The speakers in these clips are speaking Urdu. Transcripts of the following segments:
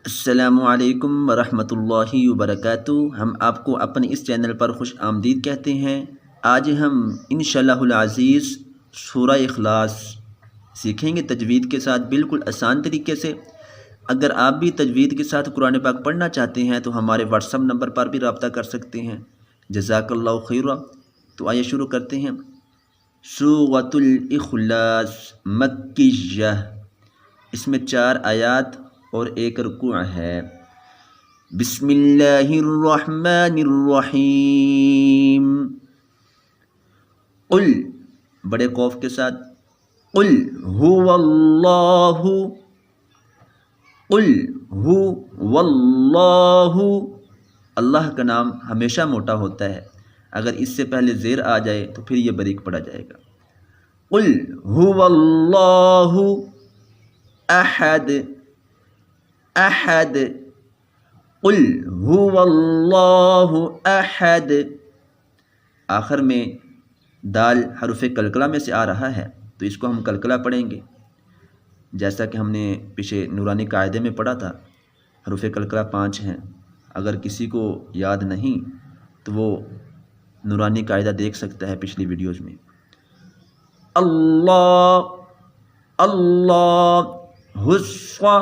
السلام علیکم ورحمۃ اللہ وبرکاتہ۔ ہم آپ کو اپنے اس چینل پر خوش آمدید کہتے ہیں۔ آج ہم انشاءاللہ العزیز سورہ اخلاص سیکھیں گے تجوید کے ساتھ، بالکل آسان طریقے سے۔ اگر آپ بھی تجوید کے ساتھ قرآن پاک پڑھنا چاہتے ہیں تو ہمارے واٹس ایپ نمبر پر بھی رابطہ کر سکتے ہیں۔ جزاک اللہ خیرا۔ تو آئیے شروع کرتے ہیں۔ سورۃ الاخلاص مکیہ، اس میں 4 آیات اور 1 رکوع ہے۔ بسم اللہ الرحمن الرحیم۔ قل، بڑے قوف کے ساتھ، قل هو اللہ، قل هو اللہ۔ اللہ کا نام ہمیشہ موٹا ہوتا ہے، اگر اس سے پہلے زیر آ جائے تو پھر یہ باریک پڑھا جائے گا۔ قل هو اللہ احد، احد، قل هو اللہ احد۔ آخر میں دال حرف کلکلہ میں سے آ رہا ہے تو اس کو ہم کلکلہ پڑھیں گے، جیسا کہ ہم نے پیچھے نورانی قاعدے میں پڑھا تھا۔ حروف کلکلہ 5 ہیں، اگر کسی کو یاد نہیں تو وہ نورانی قاعدہ دیکھ سکتا ہے پچھلی ویڈیوز میں۔ اللہ، اللہ حصہ،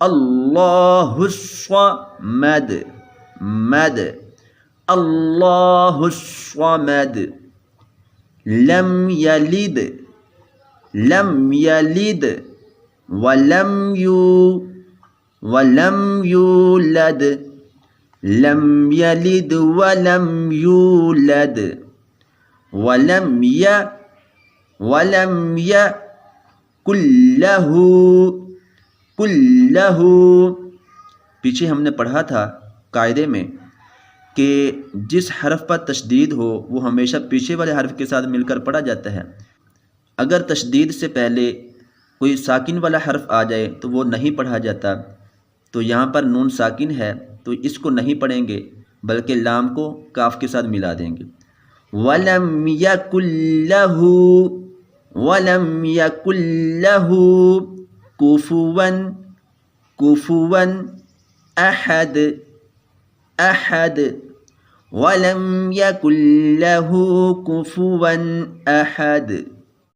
اللہ الصمد، مد، اللہ الصمد، لم یلد، لم یلد، ولم یولد، لم یلد ولم یولد، ولم یکن لہ۔ پیچھے ہم نے پڑھا تھا قاعدے میں کہ جس حرف پر تشدید ہو وہ ہمیشہ پیچھے والے حرف کے ساتھ مل کر پڑھا جاتا ہے۔ اگر تشدید سے پہلے کوئی ساکن والا حرف آ جائے تو وہ نہیں پڑھا جاتا۔ تو یہاں پر نون ساکن ہے تو اس کو نہیں پڑھیں گے، بلکہ لام کو کاف کے ساتھ ملا دیں گے۔ وَلَمْ يَكُنْ لَهُ، وَلَمْ يَكُنْ لَهُ كُفُوًا، كُفُوًا أحد، أحد، وَلَمْ يَكُنْ لَهُ كُفُوًا أحد۔